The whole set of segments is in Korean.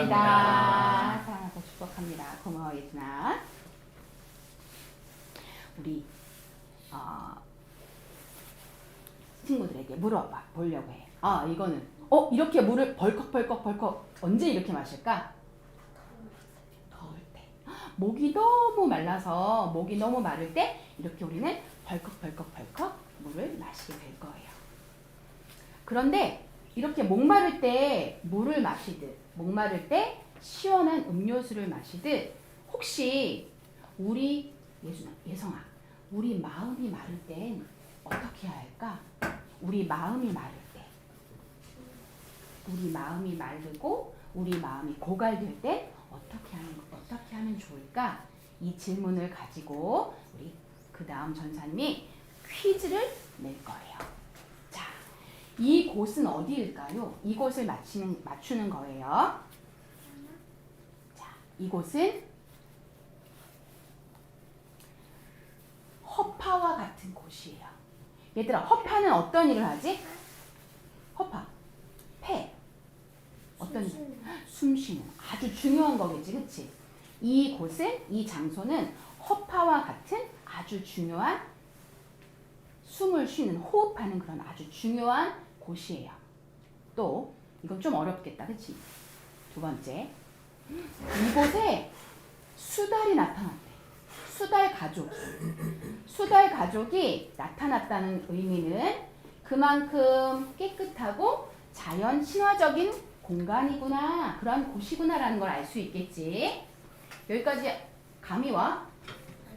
축복합니다. 사랑하고 축복합니다. 고마워 예준아. 우리 친구들에게 물어보려고 해. 이거는 이렇게 물을 벌컥 언제 이렇게 마실까? 더울 때. 목이 너무 말라서 목이 너무 마를 때 이렇게 우리는 벌컥 물을 마시게 될 거예요. 그런데 이렇게 목마를 때 물을 마시듯 목마를 때 시원한 음료수를 마시듯 혹시 우리 예성아 우리 마음이 마를 땐 어떻게 해야 할까? 우리 마음이 마를 때 우리 마음이 마르고 우리 마음이 고갈될 때 어떻게 하면 좋을까? 이 질문을 가지고 우리 그 다음 전사님이 퀴즈를 낼 거예요. 자, 이곳은 어디일까요? 이곳을 맞추는 거예요. 자, 이곳은 허파와 같은 곳이에요. 얘들아, 허파는 어떤 일을 하지? 허파, 폐. 어떤 숨 쉬는 아주 중요한 거겠지, 그치? 이 장소는 허파와 같은 아주 중요한 숨을 쉬는 호흡하는 그런 아주 중요한 곳이에요. 또 이건 좀 어렵겠다, 그치? 두 번째, 이곳에 수달이 나타났대. 수달 가족이 나타났다는 의미는 그만큼 깨끗하고 자연 친화적인 공간이구나, 그런 곳이구나라는 걸 알 수 있겠지. 여기까지 감이 와?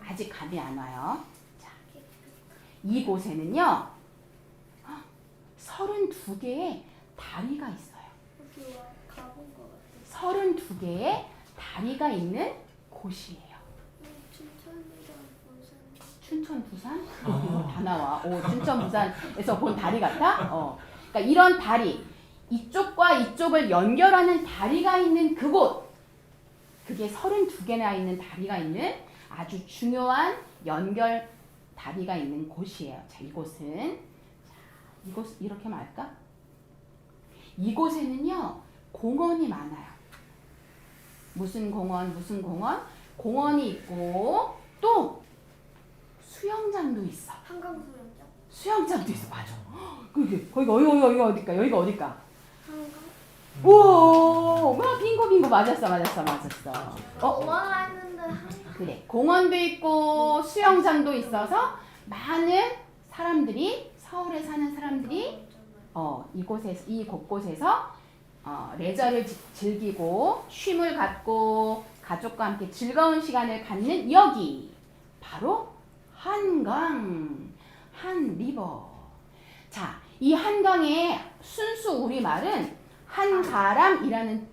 아직 감이 안 와요. 자, 이곳에는요 32개의 다리가 있어요. 32개의 다리가 있는 곳이에요. 춘천, 부산? 다 나와. 춘천, 부산에서 본 다리 같아? 그러니까 이런 다리, 이쪽과 이쪽을 연결하는 다리가 있는 그곳, 그게 32개나 있는 다리가 있는 아주 중요한 연결 다리가 있는 곳이에요. 자, 이곳은 이곳 이렇게 말할까? 이곳에는요 공원이 많아요. 무슨 공원? 공원이 있고 또 수영장도 있어. 한강 수영장? 수영장도 있어. 맞아. 거기가 어딜까? 여기가 어딜까? 한강? 우와, 빙고 맞았어. 공원 했는데 한강. 그래, 공원도 있고 수영장도 있어서 많은 사람들이, 서울에 사는 사람들이 이 곳곳에서 레저를 즐기고 쉼을 갖고 가족과 함께 즐거운 시간을 갖는 여기 바로 한리버. 자, 이 한강의 순수 우리말은 한가람이라는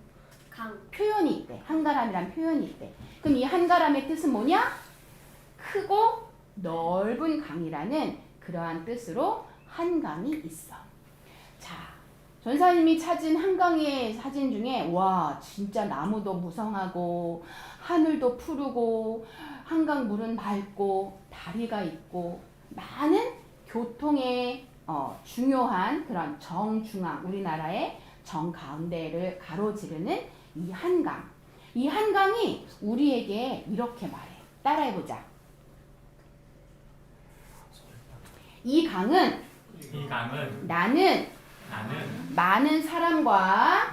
표현이 있대. 한가람이라는 표현이 있대. 그럼 이 한가람의 뜻은 뭐냐? 크고 넓은 강이라는 그러한 뜻으로 한강이 있어. 자, 전사님이 찾은 한강의 사진 중에 와, 진짜 나무도 무성하고 하늘도 푸르고 한강 물은 맑고 다리가 있고 많은 교통의 중요한 그런 정중앙, 우리나라의 정가운데를 가로지르는 이 한강. 이 한강이 우리에게 이렇게 말해. 따라해보자. 이 강은 나는 많은 사람과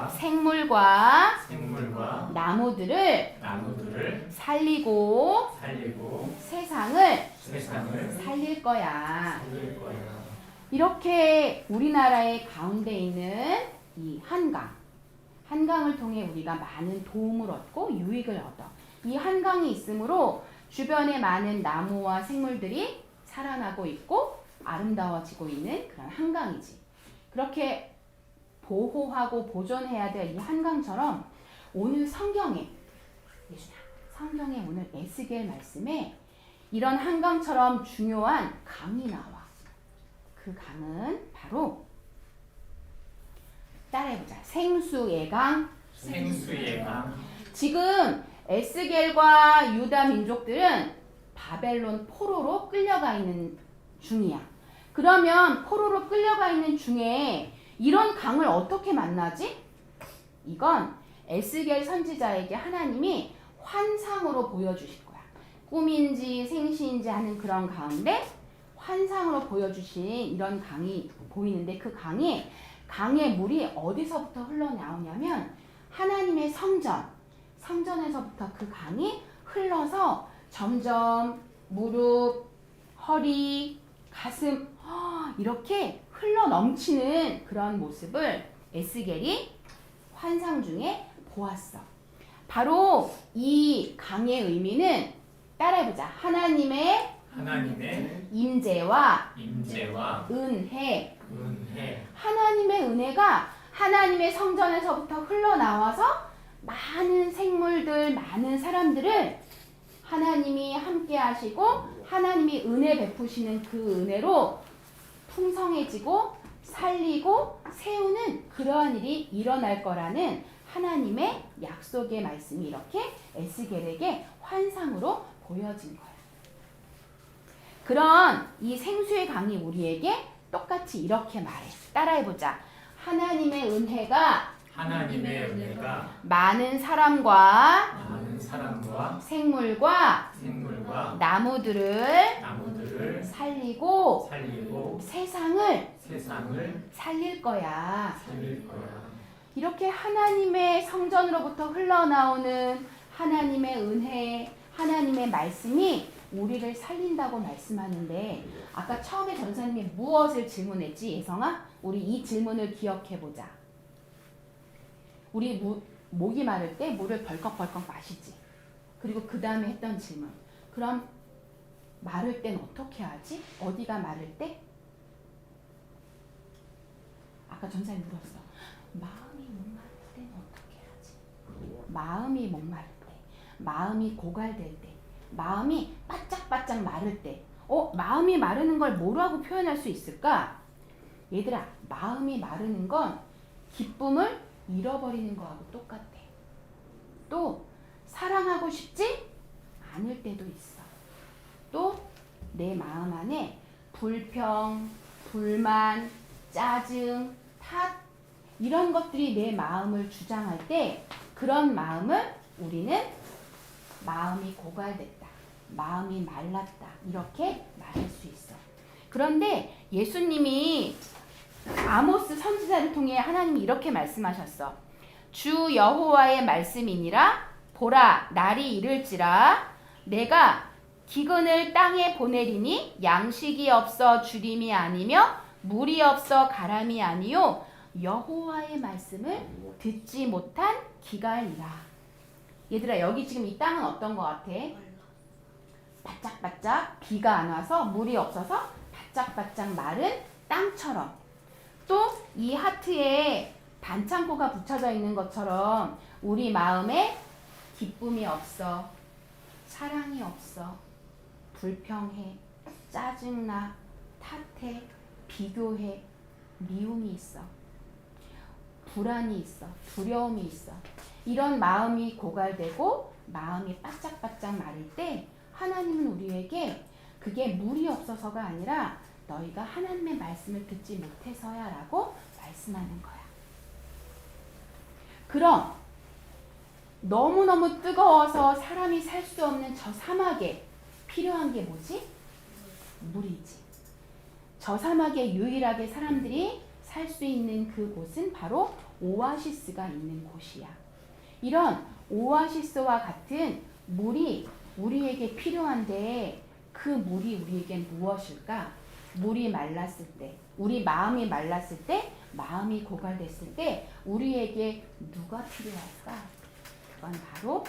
생물과 나무들을 살리고 세상을 살릴 거야. 이렇게 우리나라의 가운데 있는 이 한강을 통해 우리가 많은 도움을 얻고 유익을 얻어. 이 한강이 있으므로 주변에 많은 나무와 생물들이 살아나고 있고 아름다워지고 있는 그런 한강이지. 그렇게 보호하고 보존해야 될 이 한강처럼 오늘 성경에 오늘 에스겔 말씀에 이런 한강처럼 중요한 강이 나와. 그 강은 바로 따라해보자. 생수의 강. 지금 에스겔과 유다 민족들은 바벨론 포로로 끌려가 있는 중이야. 그러면 포로로 끌려가 있는 중에 이런 강을 어떻게 만나지? 이건 에스겔 선지자에게 하나님이 환상으로 보여주실 거야. 꿈인지 생시인지 하는 그런 가운데 환상으로 보여주신 이런 강이 보이는데 그 강의 물이 어디서부터 흘러나오냐면 하나님의 성전에서부터 그 강이 흘러서 점점 무릎, 허리, 가슴 이렇게 흘러 넘치는 그런 모습을 에스겔이 환상 중에 보았어. 바로 이 강의 의미는 따라해보자. 하나님의 임재와 은혜. 하나님의 은혜가 하나님의 성전에서부터 흘러나와서 많은 생물들, 많은 사람들을 하나님이 함께 하시고 하나님이 은혜 베푸시는 그 은혜로 풍성해지고 살리고 세우는 그러한 일이 일어날 거라는 하나님의 약속의 말씀이 이렇게 에스겔에게 환상으로 보여진 거야. 그런 이 생수의 강이 우리에게 똑같이 이렇게 말해. 따라해보자. 하나님의 은혜가 많은 사람과 생물과 나무들을 살리고 세상을 살릴 거야. 이렇게 하나님의 성전으로부터 흘러나오는 하나님의 은혜, 하나님의 말씀이 우리를 살린다고 말씀하는데 아까 처음에 전사님이 무엇을 질문했지? 예성아? 우리 이 질문을 기억해보자. 우리 목이 마를 때 물을 벌컥벌컥 마시지. 그리고 그 다음에 했던 질문. 그럼 마를 땐 어떻게 하지? 어디가 마를 때? 아까 전사님 물었어. 마음이 목마를 땐 어떻게 하지? 마음이 목마를 때, 마음이 고갈될 때, 마음이 바짝바짝 마를 때, 마음이 마르는 걸 뭐라고 표현할 수 있을까? 얘들아, 마음이 마르는 건 기쁨을 잃어버리는 거하고 똑같아. 또 사랑하고 싶지 않을 때도 있어. 또 내 마음 안에 불평, 불만, 짜증, 탓 이런 것들이 내 마음을 주장할 때 그런 마음을 우리는 마음이 고갈됐다. 마음이 말랐다. 이렇게 말할 수 있어. 그런데 예수님이 아모스 선지자를 통해 하나님이 이렇게 말씀하셨어. 주 여호와의 말씀이니라. 보라, 날이 이를지라. 내가 기근을 땅에 보내리니 양식이 없어 주림이 아니며 물이 없어 가람이 아니요 여호와의 말씀을 듣지 못한 기갈이라. 얘들아, 여기 지금 이 땅은 어떤 것 같아? 바짝바짝 비가 안 와서 물이 없어서 바짝바짝 마른 땅처럼. 또 이 하트에 반창고가 붙여져 있는 것처럼 우리 마음에 기쁨이 없어, 사랑이 없어, 불평해, 짜증나, 탓해, 비교해, 미움이 있어, 불안이 있어, 두려움이 있어. 이런 마음이 고갈되고 마음이 바짝바짝 마를 때 하나님은 우리에게 그게 물이 없어서가 아니라 너희가 하나님의 말씀을 듣지 못해서야 라고 말씀하는 거야. 그럼 너무너무 뜨거워서 사람이 살 수 없는 저 사막에 필요한 게 뭐지? 물이지. 저 사막에 유일하게 사람들이 살 수 있는 그곳은 바로 오아시스가 있는 곳이야. 이런 오아시스와 같은 물이 우리에게 필요한데 그 물이 우리에겐 무엇일까? 물이 말랐을 때, 우리 마음이 말랐을 때, 마음이 고갈됐을 때 우리에게 누가 필요할까? 그건 바로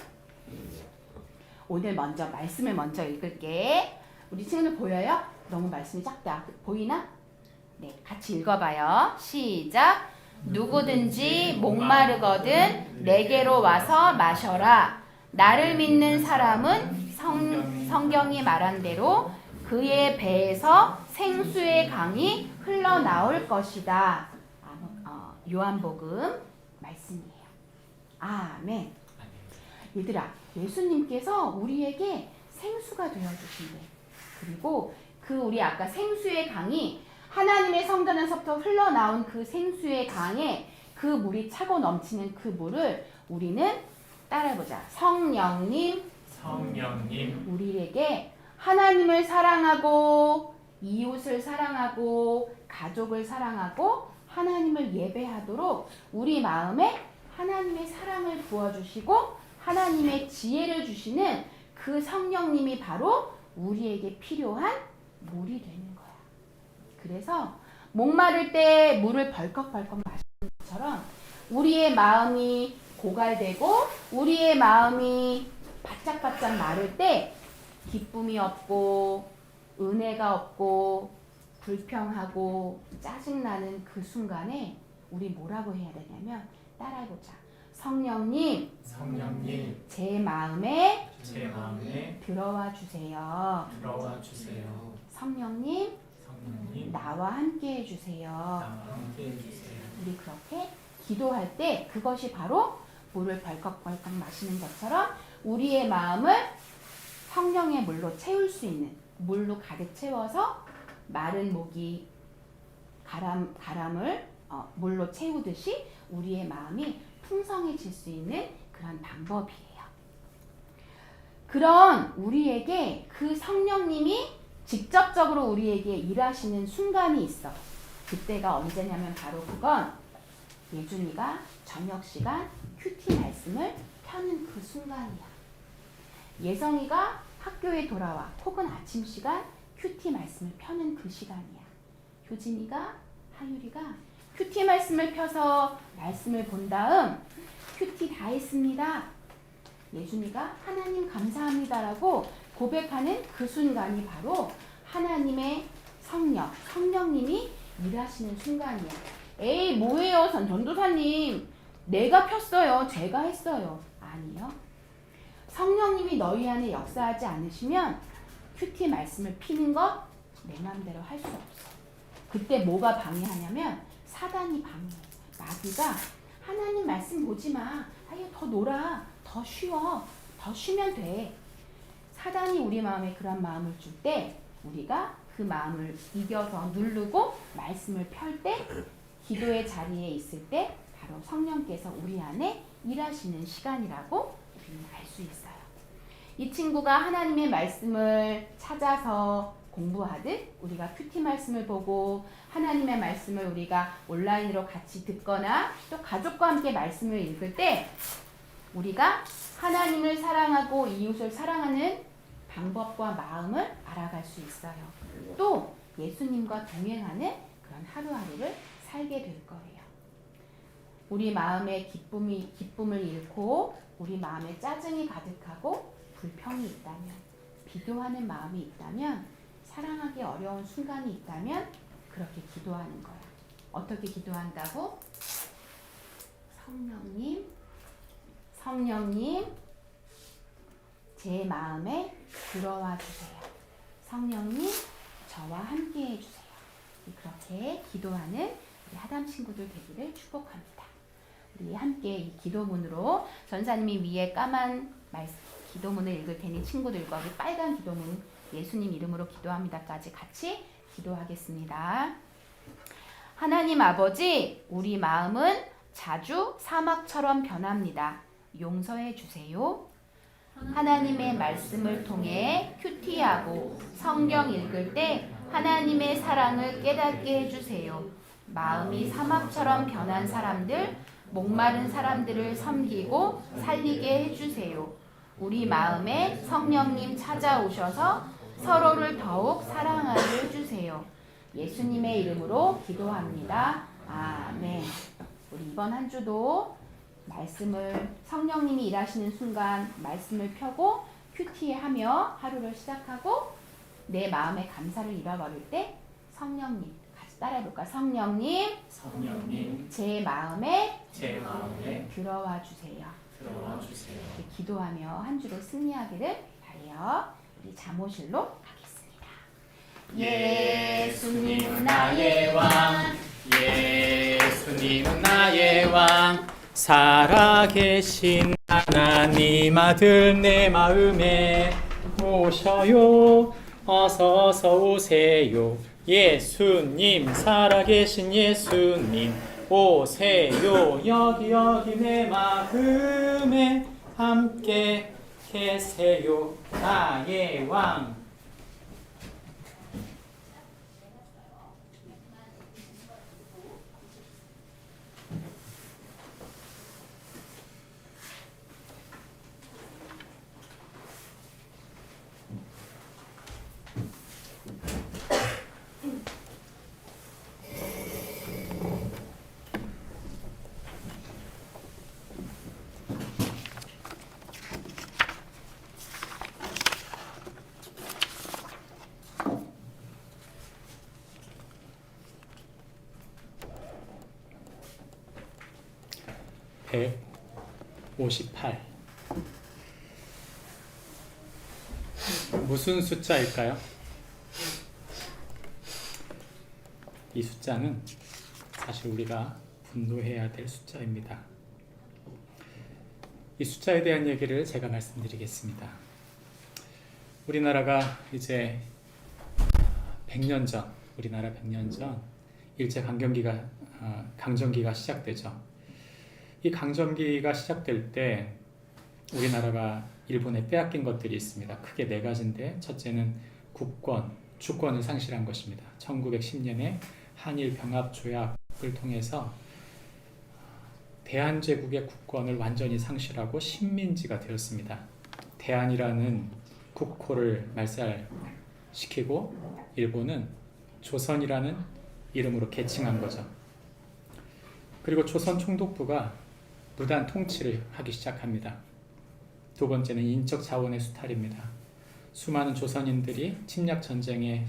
오늘 먼저 말씀을 먼저 읽을게. 우리 친구들 보여요? 너무 말씀이 작다. 보이나? 네, 같이 읽어봐요. 시작. 누구든지 목마르거든 내게로 와서 마셔라. 나를 믿는 사람은 성경이 말한 대로 그의 배에서 생수의 강이 흘러나올 것이다. 요한복음 말씀이에요. 아멘. 얘들아, 예수님께서 우리에게 생수가 되어주신대. 그리고 그 우리 아까 생수의 강이 하나님의 성전에서부터 흘러나온 그 생수의 강에 그 물이 차고 넘치는 그 물을 우리는 따라해보자. 성령님, 우리에게 하나님을 사랑하고 이웃을 사랑하고 가족을 사랑하고 하나님을 예배하도록 우리 마음에 하나님의 사랑을 부어주시고 하나님의 지혜를 주시는 그 성령님이 바로 우리에게 필요한 물이 되는 거야. 그래서 목마를 때 물을 벌컥벌컥 마시는 것처럼 우리의 마음이 고갈되고 우리의 마음이 바짝바짝 마를 때 기쁨이 없고 은혜가 없고 불평하고 짜증나는 그 순간에 우리 뭐라고 해야 되냐면 따라해보자. 성령님, 제 마음에 들어와 주세요. 성령님, 나와 함께 해주세요. 우리 그렇게 기도할 때 그것이 바로 물을 벌컥벌컥 마시는 것처럼 우리의 마음을 성령의 물로 채울 수 있는, 물로 가득 채워서 마른 목이 가람을 물로 채우듯이 우리의 마음이 풍성해질 수 있는 그런 방법이에요. 그런 우리에게 그 성령님이 직접적으로 우리에게 일하시는 순간이 있어. 그때가 언제냐면 바로 그건 예준이가 저녁 시간 큐티 말씀을 펴는 그 순간이야. 예성이가 학교에 돌아와 혹은 아침 시간 큐티 말씀을 펴는 그 시간이야. 효진이가, 하율이가 큐티 말씀을 펴서 말씀을 본 다음 큐티 다 했습니다. 예준이가 하나님 감사합니다라고 고백하는 그 순간이 바로 하나님의 성령님이 일하시는 순간이야. 에이 뭐예요 전도사님, 내가 폈어요, 제가 했어요. 아니요. 성령님이 너희 안에 역사하지 않으시면 큐티 말씀을 피는 거 내 맘대로 할 수 없어. 그때 뭐가 방해하냐면 사단이 방해해. 마귀가 하나님 말씀 보지 마. 아유 더 놀아. 더 쉬어. 더 쉬면 돼. 사단이 우리 마음에 그런 마음을 줄 때 우리가 그 마음을 이겨서 누르고 말씀을 펼 때 기도의 자리에 있을 때 바로 성령께서 우리 안에 일하시는 시간이라고 우리는 알 수 있어요. 이 친구가 하나님의 말씀을 찾아서 공부하듯 우리가 큐티 말씀을 보고 하나님의 말씀을 우리가 온라인으로 같이 듣거나 또 가족과 함께 말씀을 읽을 때 우리가 하나님을 사랑하고 이웃을 사랑하는 방법과 마음을 알아갈 수 있어요. 또 예수님과 동행하는 그런 하루하루를 살게 될 거예요. 우리 마음에 기쁨을 잃고 우리 마음에 짜증이 가득하고 불평이 있다면, 비교하는 마음이 있다면, 사랑하기 어려운 순간이 있다면 그렇게 기도하는 거야. 어떻게 기도한다고? 성령님 제 마음에 들어와 주세요. 성령님 저와 함께 해주세요. 그렇게 기도하는 우리 하담 친구들 되기를 축복합니다. 우리 함께 이 기도문으로 전사님이 위에 까만 기도문을 읽을 테니 친구들과 우리 빨간 기도문 예수님 이름으로 기도합니다까지 같이 기도하겠습니다. 하나님 아버지, 우리 마음은 자주 사막처럼 변합니다. 용서해 주세요. 하나님의 말씀을 통해 큐티하고 성경 읽을 때 하나님의 사랑을 깨닫게 해주세요. 마음이 사막처럼 변한 사람들, 목마른 사람들을 섬기고 살리게 해주세요. 우리 마음에 성령님 찾아오셔서 서로를 더욱 사랑하게 해주세요. 예수님의 이름으로 기도합니다. 아멘. 우리 이번 한 주도 말씀을 성령님이 일하시는 순간 말씀을 펴고 큐티하며 하루를 시작하고 내 마음의 감사를 잃어버릴 때 성령님 같이 따라해볼까? 성령님 제 마음에 들어와 주세요. 이렇게 기도하며 한 주를 승리하기를 바라요. 우리 잠옷실로 가겠습니다. 예수님은 나의 왕, 예수님은 나의 왕, 살아계신 하나님 아들 내 마음에 오셔요. 어서서 오세요. 예수님, 살아계신 예수님, 오세요 여기 여기 내 마음에 함께 계세요 나의 왕. 백 58 무슨 숫자일까요? 이 숫자는 사실 우리가 분노해야 될 숫자입니다. 이 숫자에 대한 얘기를 제가 말씀드리겠습니다. 우리나라가 이제 100년 전, 우리나라 100년 전 일제 강점기가 시작되죠. 이 강점기가 시작될 때 우리나라가 일본에 빼앗긴 것들이 있습니다. 크게 네 가지인데 첫째는 국권, 주권을 상실한 것입니다. 1910년에 한일 병합 조약을 통해서 대한제국의 국권을 완전히 상실하고 식민지가 되었습니다. 대한이라는 국호를 말살시키고 일본은 조선이라는 이름으로 개칭한 거죠. 그리고 조선 총독부가 무단 통치를 하기 시작합니다. 두 번째는 인적 자원의 수탈입니다. 수많은 조선인들이 침략 전쟁의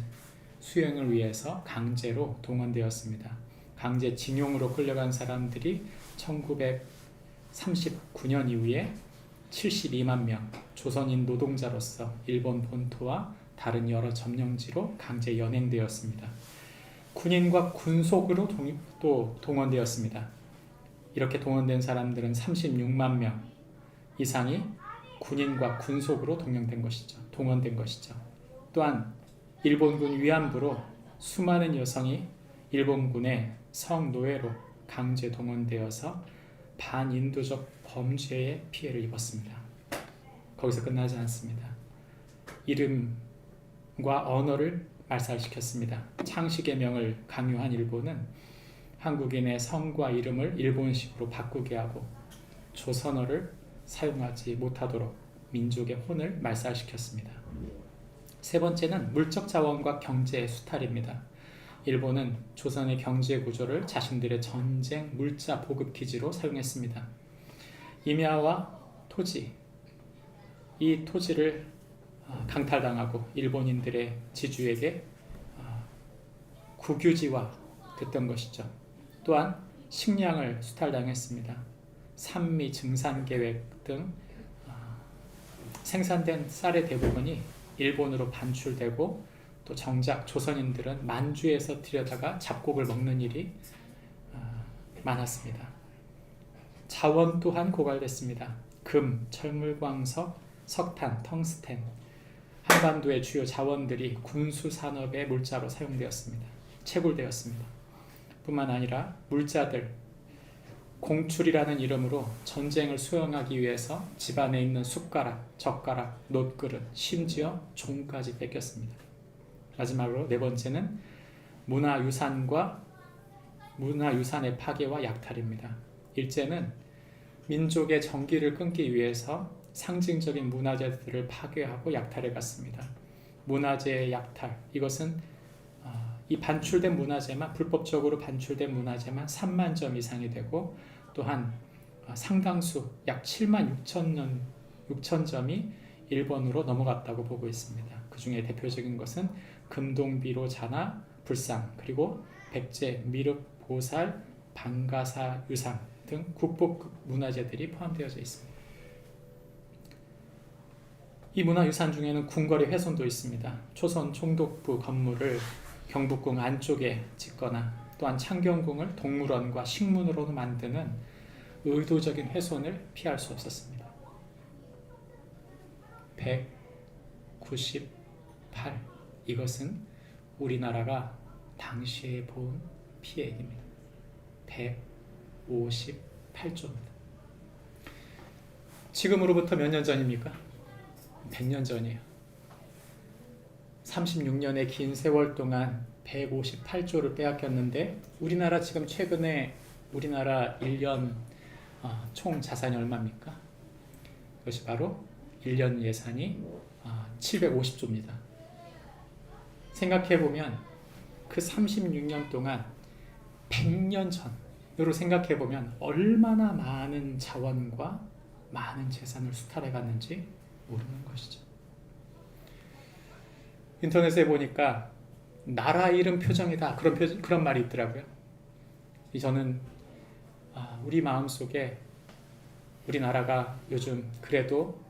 수행을 위해서 강제로 동원되었습니다. 강제 징용으로 끌려간 사람들이 1939년 이후에 72만 명 조선인 노동자로서 일본 본토와 다른 여러 점령지로 강제 연행되었습니다. 군인과 군속으로 또 동원되었습니다. 이렇게 동원된 사람들은 36만 명 이상이 군인과 군속으로 동원된 것이죠. 또한 일본군 위안부로 수많은 여성이 일본군의 성노예로 강제 동원되어서 반인도적 범죄의 피해를 입었습니다. 거기서 끝나지 않습니다. 이름과 언어를 말살시켰습니다. 창씨의 명을 강요한 일본은 한국인의 성과 이름을 일본식으로 바꾸게 하고 조선어를 사용하지 못하도록 민족의 혼을 말살시켰습니다. 세 번째는 물적 자원과 경제 수탈입니다. 일본은 조선의 경제 구조를 자신들의 전쟁 물자 보급 기지로 사용했습니다. 임야와 토지, 이 토지를 강탈당하고 일본인들의 지주에게 국유지화 됐던 것이죠. 또한 식량을 수탈당했습니다. 산미 증산계획 등 생산된 쌀의 대부분이 일본으로 반출되고 또 정작 조선인들은 만주에서 들여다가 잡곡을 먹는 일이 많았습니다. 자원 또한 고갈됐습니다. 금, 철물광석, 석탄, 텅스텐, 한반도의 주요 자원들이 군수산업의 물자로 사용되었습니다. 채굴되었습니다. 뿐만 아니라 물자들, 공출이라는 이름으로 전쟁을 수행하기 위해서 집안에 있는 숟가락, 젓가락, 놋그릇, 심지어 종까지 뺏겼습니다. 마지막으로 네 번째는 문화유산의 파괴와 약탈입니다. 일제는 민족의 정기를 끊기 위해서 상징적인 문화재들을 파괴하고 약탈해 갔습니다. 문화재의 약탈, 이것은 이 반출된 문화재만, 불법적으로 반출된 문화재만 3만 점 이상이 되고 또한 상당수 약 7만 6천 점이 일본으로 넘어갔다고 보고 있습니다. 그 중에 대표적인 것은 금동비로 자나, 불상, 그리고 백제, 미륵, 보살, 방가사, 유상 등 국보 문화재들이 포함되어져 있습니다. 이 문화유산 중에는 궁궐의 훼손도 있습니다. 초선 총독부 건물을 경복궁 안쪽에 짓거나 또한 창경궁을 동물원과 식문으로 만드는 의도적인 훼손을 피할 수 없었습니다. 198. 이것은 우리나라가 당시에 본 피해입니다. 198. 158조입니다. 지금으로부터 몇 년 전입니까? 100년 전이에요. 36년의 긴 세월 동안 158조를 빼앗겼는데 우리나라 지금 최근에 우리나라 1년 총 자산이 얼마입니까? 그것이 바로 1년 예산이 750조입니다. 생각해보면 그 36년 동안 100년 전으로 생각해보면 얼마나 많은 자원과 많은 재산을 수탈해갔는지 모르는 것이죠. 인터넷에 보니까 나라 잃은 표정이다 그런 말이 있더라고요. 저는 우리 마음속에 우리나라가 요즘 그래도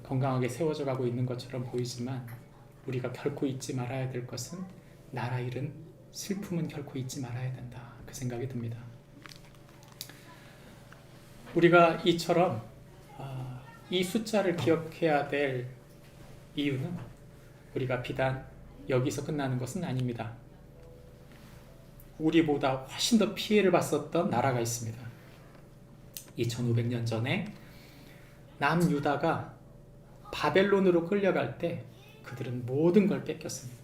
건강하게 세워져 가고 있는 것처럼 보이지만 우리가 결코 잊지 말아야 될 것은 나라 잃은 슬픔은 결코 잊지 말아야 된다. 그 생각이 듭니다. 우리가 이처럼 이 숫자를 기억해야 될 이유는 우리가 비단 여기서 끝나는 것은 아닙니다. 우리보다 훨씬 더 피해를 봤었던 나라가 있습니다. 2500년 전에 남유다가 바벨론으로 끌려갈 때 그들은 모든 걸 뺏겼습니다.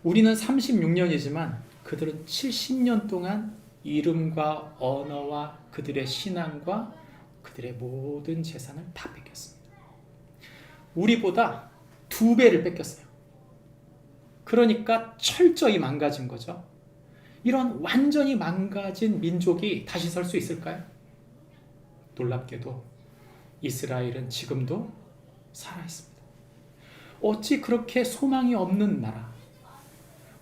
우리는 36년이지만 그들은 70년 동안 이름과 언어와 그들의 신앙과 그들의 모든 재산을 다 뺏겼습니다. 우리보다 2배를 뺏겼어요. 그러니까 철저히 망가진 거죠. 이런 완전히 망가진 민족이 다시 설 수 있을까요? 놀랍게도 이스라엘은 지금도 살아있습니다. 어찌 그렇게 소망이 없는 나라,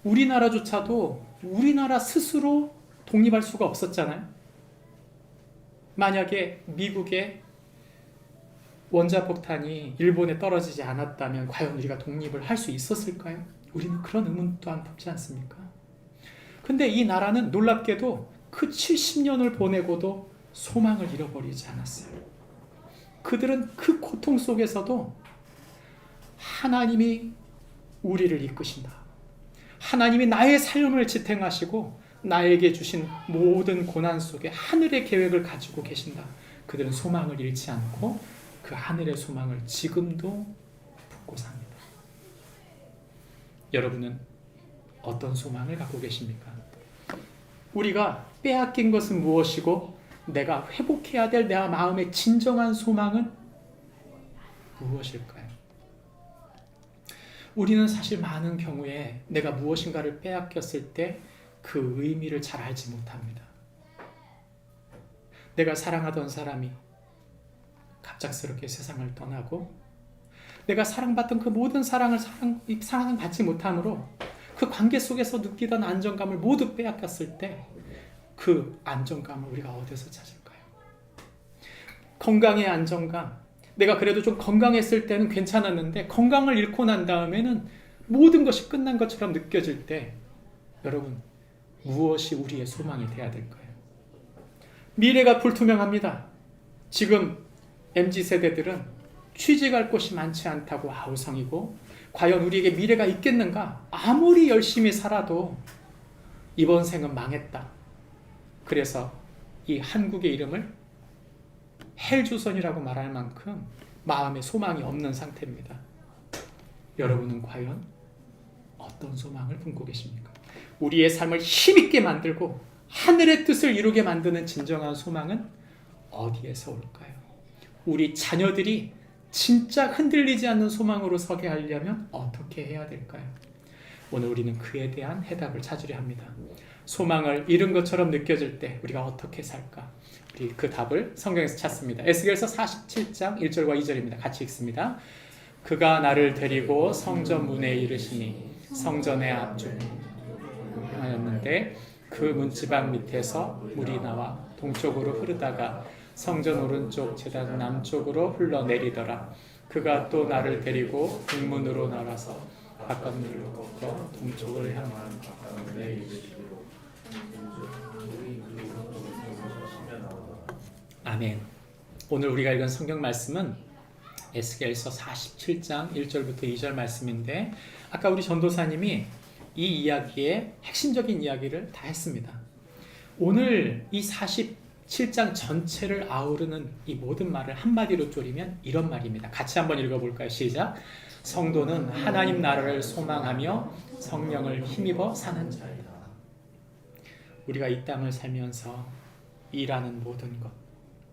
우리나라조차도 우리나라 스스로 독립할 수가 없었잖아요. 만약에 미국의 원자폭탄이 일본에 떨어지지 않았다면 과연 우리가 독립을 할 수 있었을까요? 우리는 그런 의문 또한 품지 않습니까? 근데 이 나라는 놀랍게도 그 70년을 보내고도 소망을 잃어버리지 않았어요. 그들은 그 고통 속에서도 하나님이 우리를 이끄신다. 하나님이 나의 삶을 지탱하시고 나에게 주신 모든 고난 속에 하늘의 계획을 가지고 계신다. 그들은 소망을 잃지 않고 그 하늘의 소망을 지금도 품고 삽니다. 여러분은 어떤 소망을 갖고 계십니까? 우리가 빼앗긴 것은 무엇이고 내가 회복해야 될 내 마음의 진정한 소망은 무엇일까요? 우리는 사실 많은 경우에 내가 무엇인가를 빼앗겼을 때 그 의미를 잘 알지 못합니다. 내가 사랑하던 사람이 갑작스럽게 세상을 떠나고 내가 사랑받던 그 모든 사랑을 사랑받지 못함으로 그 관계 속에서 느끼던 안정감을 모두 빼앗겼을 때 그 안정감을 우리가 어디서 찾을까요? 건강의 안정감. 내가 그래도 좀 건강했을 때는 괜찮았는데 건강을 잃고 난 다음에는 모든 것이 끝난 것처럼 느껴질 때 여러분 무엇이 우리의 소망이 돼야 될까요? 미래가 불투명합니다. 지금 MZ세대들은 취직할 곳이 많지 않다고 아우성이고 과연 우리에게 미래가 있겠는가? 아무리 열심히 살아도 이번 생은 망했다. 그래서 이 한국의 이름을 헬조선이라고 말할 만큼 마음에 소망이 없는 상태입니다. 여러분은 과연 어떤 소망을 품고 계십니까? 우리의 삶을 힘있게 만들고 하늘의 뜻을 이루게 만드는 진정한 소망은 어디에서 올까요? 우리 자녀들이 진짜 흔들리지 않는 소망으로 서게 하려면 어떻게 해야 될까요? 오늘 우리는 그에 대한 해답을 찾으려 합니다. 소망을 잃은 것처럼 느껴질 때 우리가 어떻게 살까? 우리 그 답을 성경에서 찾습니다. 에스겔서 47장 1절과 2절입니다. 같이 읽습니다. 그가 나를 데리고 성전 문에 이르시니 성전의 앞쪽에 하였는데 그 문지방 밑에서 물이 나와 동쪽으로 흐르다가 성전 오른쪽 제단 남쪽으로 흘러내리더라. 그가 또 나를 데리고 북문으로 나가서 바깥문을 걷고 동쪽을 향하는 아멘. 오늘 우리가 읽은 성경 말씀은 에스겔서 47장 1절부터 2절 말씀인데 아까 우리 전도사님이 이 이야기의 핵심적인 이야기를 다 했습니다. 오늘 이 7장 전체를 아우르는 이 모든 말을 한마디로 쪼리면 이런 말입니다. 같이 한번 읽어볼까요? 시작. 성도는 하나님 나라를 소망하며 성령을 힘입어 사는 자이다. 우리가 이 땅을 살면서 일하는 모든 것,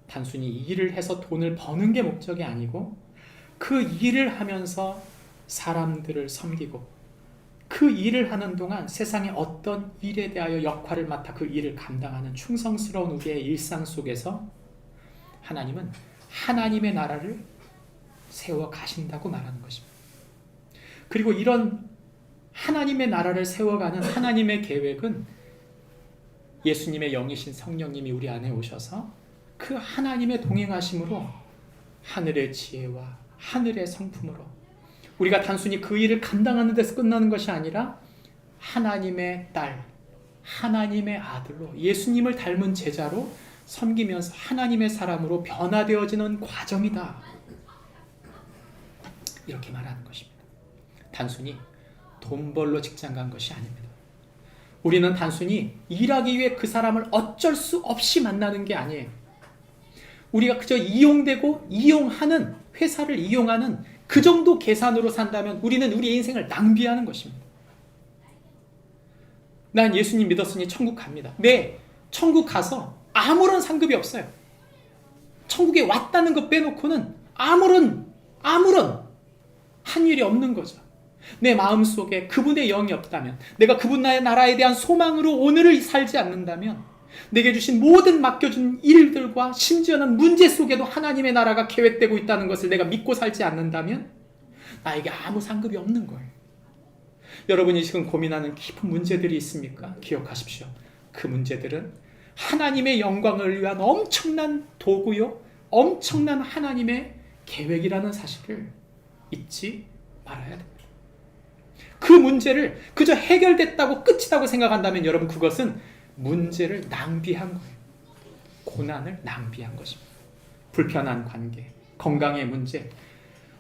단순히 일을 해서 돈을 버는 게 목적이 아니고 그 일을 하면서 사람들을 섬기고 그 일을 하는 동안 세상의 어떤 일에 대하여 역할을 맡아 그 일을 감당하는 충성스러운 우리의 일상 속에서 하나님은 하나님의 나라를 세워 가신다고 말하는 것입니다. 그리고 이런 하나님의 나라를 세워가는 하나님의 계획은 예수님의 영이신 성령님이 우리 안에 오셔서 그 하나님의 동행하심으로 하늘의 지혜와 하늘의 성품으로 우리가 단순히 그 일을 감당하는 데서 끝나는 것이 아니라 하나님의 딸, 하나님의 아들로 예수님을 닮은 제자로 섬기면서 하나님의 사람으로 변화되어지는 과정이다. 이렇게 말하는 것입니다. 단순히 돈 벌러 직장 간 것이 아닙니다. 우리는 단순히 일하기 위해 그 사람을 어쩔 수 없이 만나는 게 아니에요. 우리가 그저 이용되고 이용하는 회사를 이용하는 그 정도 계산으로 산다면 우리는 우리의 인생을 낭비하는 것입니다. 난 예수님 믿었으니 천국 갑니다. 네, 천국 가서 아무런 상급이 없어요. 천국에 왔다는 것 빼놓고는 아무런 한 일이 없는 거죠. 내 마음속에 그분의 영이 없다면, 내가 그분의 나라에 대한 소망으로 오늘을 살지 않는다면, 내게 주신 모든 맡겨준 일들과 심지어는 문제 속에도 하나님의 나라가 계획되고 있다는 것을 내가 믿고 살지 않는다면 나에게 아무 상급이 없는 거예요. 여러분이 지금 고민하는 깊은 문제들이 있습니까? 기억하십시오. 그 문제들은 하나님의 영광을 위한 엄청난 도구요, 엄청난 하나님의 계획이라는 사실을 잊지 말아야 됩니다. 그 문제를 그저 해결됐다고 끝이라고 생각한다면 여러분 그것은 문제를 낭비한 거예요. 고난을 낭비한 것입니다. 불편한 관계, 건강의 문제,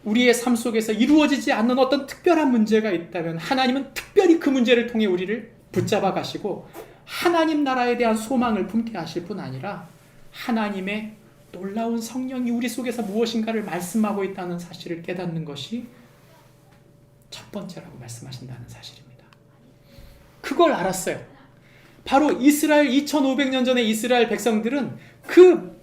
우리의 삶 속에서 이루어지지 않는 어떤 특별한 문제가 있다면 하나님은 특별히 그 문제를 통해 우리를 붙잡아 가시고 하나님 나라에 대한 소망을 품게 하실 뿐 아니라 하나님의 놀라운 성령이 우리 속에서 무엇인가를 말씀하고 있다는 사실을 깨닫는 것이 첫 번째라고 말씀하신다는 사실입니다. 그걸 알았어요. 바로 이스라엘 2500년 전의 이스라엘 백성들은 그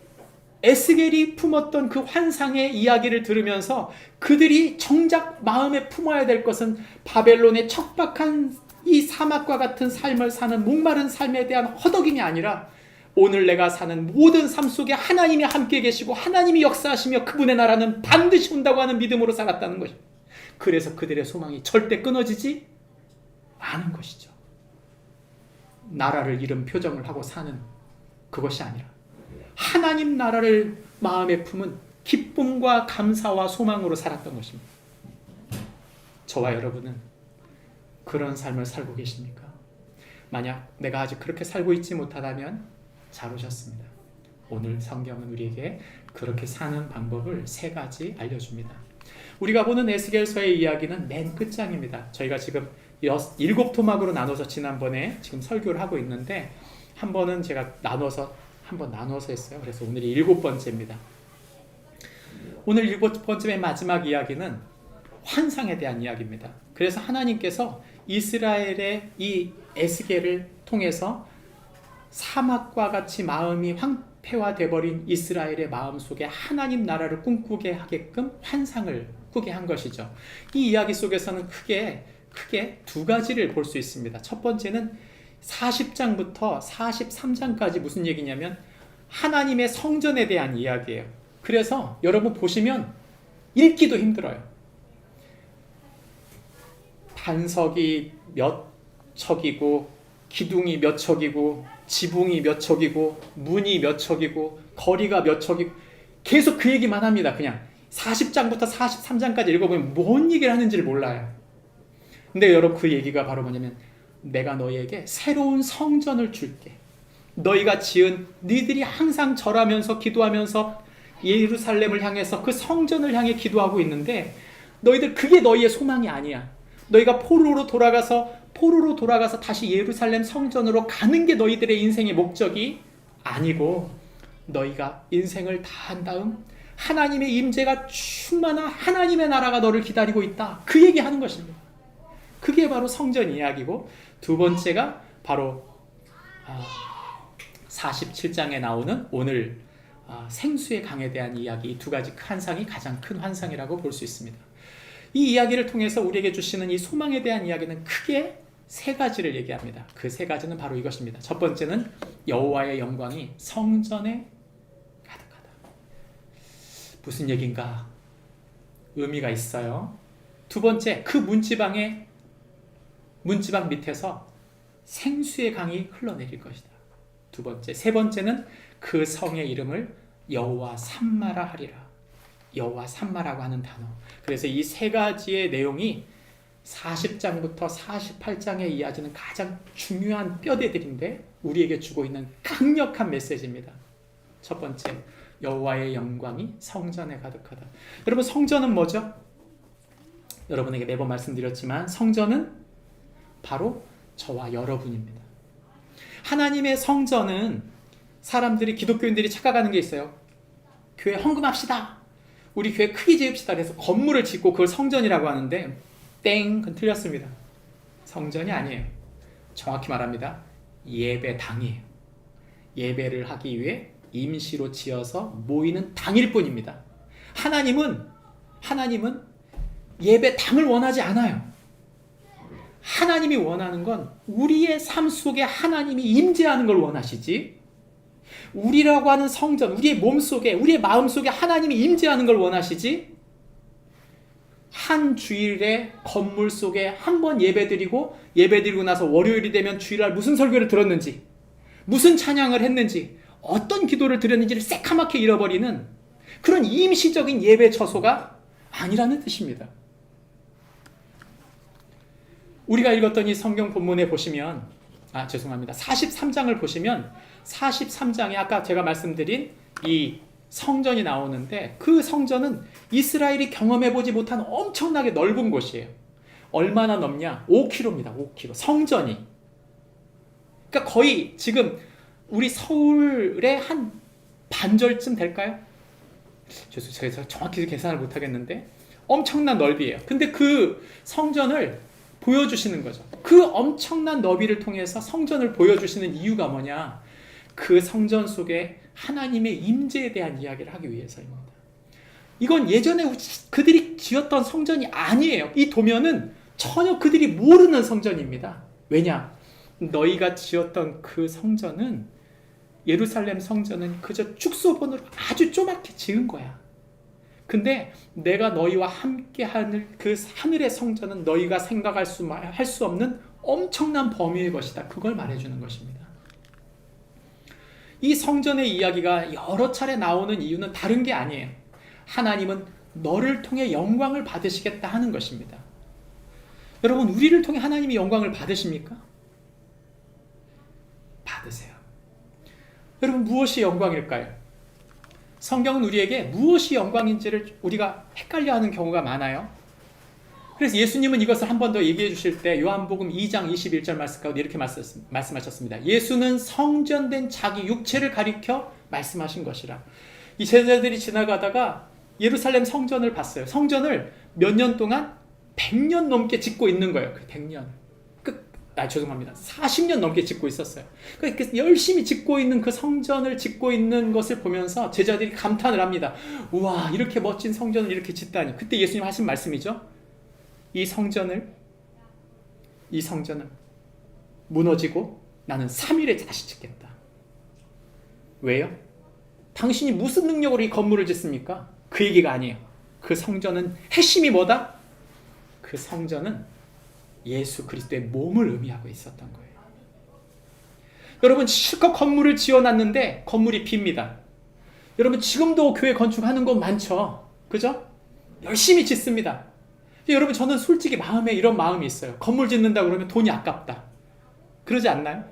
에스겔이 품었던 그 환상의 이야기를 들으면서 그들이 정작 마음에 품어야 될 것은 바벨론의 척박한 이 사막과 같은 삶을 사는 목마른 삶에 대한 허덕임이 아니라 오늘 내가 사는 모든 삶 속에 하나님이 함께 계시고 하나님이 역사하시며 그분의 나라는 반드시 온다고 하는 믿음으로 살았다는 것입니다. 그래서 그들의 소망이 절대 끊어지지 않은 것이죠. 나라를 잃은 표정을 하고 사는 그것이 아니라 하나님 나라를 마음에 품은 기쁨과 감사와 소망으로 살았던 것입니다. 저와 여러분은 그런 삶을 살고 계십니까? 만약 내가 아직 그렇게 살고 있지 못하다면 잘 오셨습니다. 오늘 성경은 우리에게 그렇게 사는 방법을 3가지 알려줍니다. 우리가 보는 에스겔서의 이야기는 맨 끝장입니다. 저희가 지금 7토막으로 나눠서 지난번에 지금 설교를 하고 있는데 한 번은 제가 나눠서 했어요. 그래서 오늘이 7번째입니다. 오늘 7번째 마지막 이야기는 환상에 대한 이야기입니다. 그래서 하나님께서 이스라엘의 이 에스겔을 통해서 사막과 같이 마음이 황폐화되어버린 이스라엘의 마음속에 하나님 나라를 꿈꾸게 하게끔 환상을 꾸게 한 것이죠. 이 이야기 속에서는 크게 2가지를 볼 수 있습니다. 첫 번째는 40장부터 43장까지 무슨 얘기냐면 하나님의 성전에 대한 이야기예요. 그래서 여러분 보시면 읽기도 힘들어요. 반석이 몇 척이고 기둥이 몇 척이고 지붕이 몇 척이고 문이 몇 척이고 거리가 몇 척이고 계속 그 얘기만 합니다. 그냥 40장부터 43장까지 읽어보면 뭔 얘기를 하는지를 몰라요. 근데 여러분 그 얘기가 바로 뭐냐면 내가 너희에게 새로운 성전을 줄게. 너희가 지은 너희들이 항상 절하면서 기도하면서 예루살렘을 향해서 그 성전을 향해 기도하고 있는데 너희들 그게 너희의 소망이 아니야. 너희가 포로로 돌아가서 다시 예루살렘 성전으로 가는 게 너희들의 인생의 목적이 아니고 너희가 인생을 다 한 다음 하나님의 임재가 충만한 하나님의 나라가 너를 기다리고 있다. 그 얘기하는 것입니다. 그게 바로 성전 이야기고, 두 번째가 바로 47장에 나오는 오늘 생수의 강에 대한 이야기. 이 두 가지 환상이 가장 큰 환상이라고 볼 수 있습니다. 이 이야기를 통해서 우리에게 주시는 이 소망에 대한 이야기는 크게 세 가지를 얘기합니다. 그 세 가지는 바로 이것입니다. 첫 번째는 여호와의 영광이 성전에 가득하다. 무슨 얘기인가? 의미가 있어요. 두 번째, 그 문지방 밑에서 생수의 강이 흘러내릴 것이다. 두 번째, 세 번째는 그 성의 이름을 여호와 삼마라 하리라. 여호와 삼마라고 하는 단어. 그래서 이 세 가지의 내용이 40장부터 48장에 이어지는 가장 중요한 뼈대들인데 우리에게 주고 있는 강력한 메시지입니다. 첫 번째, 여호와의 영광이 성전에 가득하다. 여러분, 성전은 뭐죠? 여러분에게 매번 말씀드렸지만 성전은 바로 저와 여러분입니다. 하나님의 성전은 사람들이, 기독교인들이 착각하는 게 있어요. 교회 헌금합시다. 우리 교회 크게 지읍시다. 그래서 건물을 짓고 그걸 성전이라고 하는데 땡! 그건 틀렸습니다. 성전이 아니에요. 정확히 말합니다. 예배당이에요. 예배를 하기 위해 임시로 지어서 모이는 당일 뿐입니다. 하나님은 예배당을 원하지 않아요. 하나님이 원하는 건 우리의 삶 속에 하나님이 임재하는 걸 원하시지, 우리라고 하는 성전, 우리의 몸 속에, 우리의 마음 속에 하나님이 임재하는 걸 원하시지, 한 주일에 건물 속에 한 번 예배드리고 나서 월요일이 되면 주일날 무슨 설교를 들었는지, 무슨 찬양을 했는지, 어떤 기도를 드렸는지를 새카맣게 잃어버리는 그런 임시적인 예배 처소가 아니라는 뜻입니다. 우리가 읽었던 이 성경 본문에 보시면 43장을 보시면 43장에 아까 제가 말씀드린 이 성전이 나오는데, 그 성전은 이스라엘이 경험해보지 못한 엄청나게 넓은 곳이에요. 얼마나 넓냐? 5km입니다. 5km. 성전이. 그러니까 거의 지금 우리 서울의 한 반절쯤 될까요? 제가 정확히 계산을 못하겠는데 엄청난 넓이에요. 근데 그 성전을 보여주시는 거죠. 그 엄청난 너비를 통해서 성전을 보여주시는 이유가 뭐냐? 그 성전 속에 하나님의 임재에 대한 이야기를 하기 위해서입니다. 이건 예전에 그들이 지었던 성전이 아니에요. 이 도면은 전혀 그들이 모르는 성전입니다. 왜냐? 너희가 지었던 그 성전은, 예루살렘 성전은 그저 축소본으로 아주 조그맣게 지은 거야. 근데 내가 너희와 함께 하는 그 하늘의 성전은 너희가 생각할 수 없는 엄청난 범위의 것이다. 그걸 말해주는 것입니다. 이 성전의 이야기가 여러 차례 나오는 이유는 다른 게 아니에요. 하나님은 너를 통해 영광을 받으시겠다 하는 것입니다. 여러분, 우리를 통해 하나님이 영광을 받으십니까? 받으세요. 여러분, 무엇이 영광일까요? 성경은 우리에게 무엇이 영광인지를 우리가 헷갈려하는 경우가 많아요. 그래서 예수님은 이것을 한 번 더 얘기해 주실 때 요한복음 2장 21절 말씀 가운데 이렇게 말씀하셨습니다. 예수는 성전된 자기 육체를 가리켜 말씀하신 것이라. 이 제자들이 지나가다가 예루살렘 성전을 봤어요. 성전을 몇 년 동안 100년 넘게 짓고 있는 거예요. 100년. 40년 넘게 짓고 있었어요. 그러니까 열심히 짓고 있는 그 성전을 짓고 있는 것을 보면서 제자들이 감탄을 합니다. 우와, 이렇게 멋진 성전을 이렇게 짓다니. 그때 예수님 하신 말씀이죠. 이 성전은 무너지고 나는 3일에 다시 짓겠다. 왜요? 당신이 무슨 능력으로 이 건물을 짓습니까? 그 얘기가 아니에요. 그 성전은 핵심이 뭐다? 그 성전은 예수 그리스도의 몸을 의미하고 있었던 거예요. 여러분, 실컷 건물을 지어놨는데 건물이 빕니다. 여러분, 지금도 교회 건축하는 곳 많죠? 그죠? 열심히 짓습니다. 여러분, 저는 솔직히 마음에 이런 마음이 있어요. 건물 짓는다 그러면 돈이 아깝다. 그러지 않나요?